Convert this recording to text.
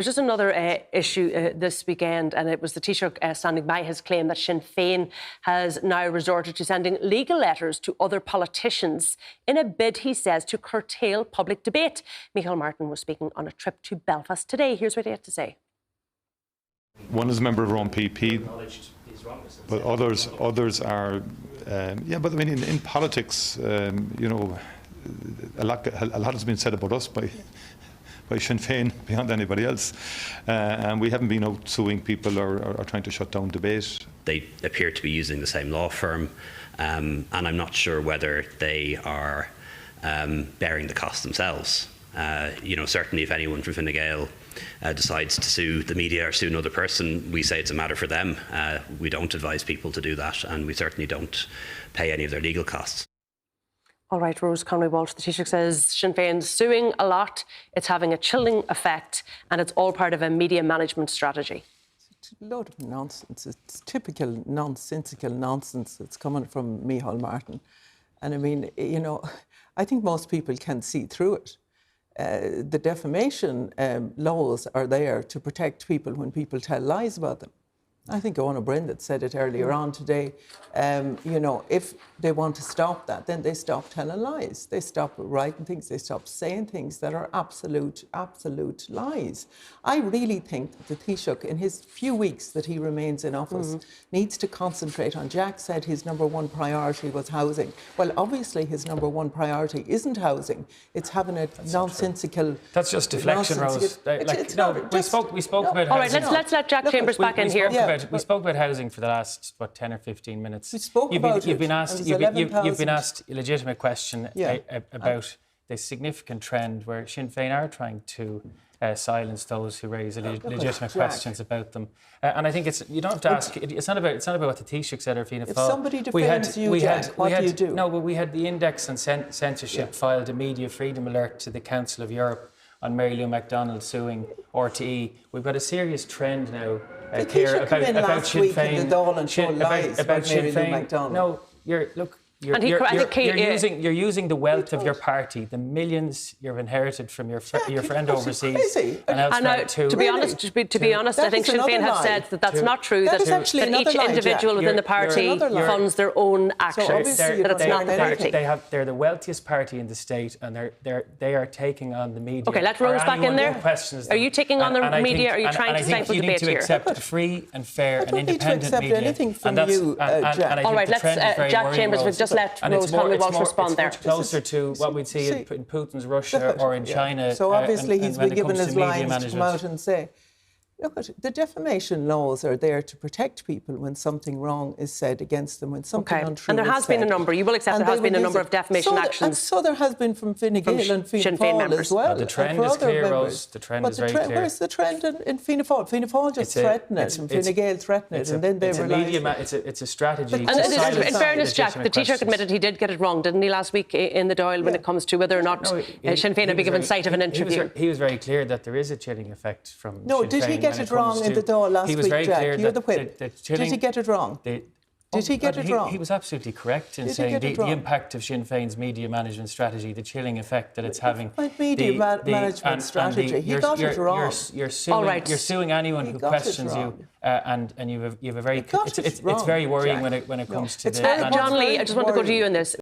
There's just another issue this weekend, and it was the Taoiseach standing by his claim that Sinn Féin has now resorted to sending legal letters to other politicians in a bid, he says, to curtail public debate. Micheál Martin was speaking on a trip to Belfast today. Here's what he had to say. One is a member of our own PP, but others are, but I mean, in politics, you know, a lot has been said about us by Sinn Féin beyond anybody else, and we haven't been out suing people or trying to shut down debate. They appear to be using the same law firm, and I'm not sure whether they are bearing the cost themselves. You know, certainly if anyone from Fine Gael decides to sue the media or sue another person, we say it's a matter for them. We don't advise people to do that, and we certainly don't pay any of their legal costs. All right, Rose Conway-Walsh, the Taoiseach says Sinn Féin's suing a lot, it's having a chilling effect, and it's all part of a media management strategy. It's a load of nonsense. It's typical nonsensical nonsense that's coming from Micheál Martin. And I mean, you know, I think most people can see through it. The defamation laws are there to protect people when people tell lies about them. I think Owen Brendan said it earlier on today. You know, if they want to stop that, then they stop telling lies. They stop writing things. They stop saying things that are absolute lies. I really think that the Taoiseach, in his few weeks that he remains in office, needs to concentrate on. Jack said his #1 priority was housing. Well, obviously his #1 priority isn't housing. It's having a nonsensical. That's just deflection, Rose. We spoke about housing. All right, let's let Jack Chambers back in here. We spoke about housing for the last 10 or 15 minutes. We spoke about You've been asked a legitimate question about the significant trend where Sinn Féin are trying to silence those who raise legitimate questions about them. And I think you don't have to ask. It's not about what the Taoiseach said or Fianna Fáil. If somebody defames you, Jack, what do you do? No, but we had the Index on Censorship filed a media freedom alert to the Council of Europe on Mary Lou MacDonald suing RTE. We've got a serious trend now. Ciara about Sinn Féin. About Sinn Féin. No, you're using the wealth of your party, the millions you've inherited from your friend overseas and elsewhere to be honest, I think Sinn Féin have said that that's not true. That each individual within the party funds their own actions. That it's not the party. They're the wealthiest party in the state, and they are taking on the media. Okay, let Rose back in there. Are you taking on the media? Or are you trying to stifle debate here? You need to accept a free and fair and independent media. Anything from you, Jack. All right, let's Jack Chambers. Just let Rose Conway-Walsh respond there. It's much closer to what we'd see in Putin's Russia or in China. So obviously he's been given his lines to come out and say, look, the defamation laws are there to protect people when something wrong is said against them, when something untrue is said. And there has been a number, you will accept there has been a number of defamation actions. So there has been from Fine Gael and Fianna Fáil as well. The trend is clear, Rose. The trend is very clear. Where's the trend in Fianna Fáil? Fianna Fáil just threaten it, and Fine Gael threaten it, and then they realise... It's a strategy. In fairness, Jack, the Taoiseach admitted he did get it wrong, didn't he, last week in the Dáil when it comes to whether or not Sinn Féin had been given sight of an interview? He was very clear that there is a chilling effect from Sinn Féin. No, did he get it wrong in the last week, Jack? You're the whip. Did he get it wrong? Did he get it wrong? He was absolutely correct in saying the impact of Sinn Féin's media management strategy, the chilling effect that it's having. Media management strategy. He got it wrong. You're suing anyone who questions you, and you have a very. It's very worrying when it comes to the. John Lee, I just want to go to you on this.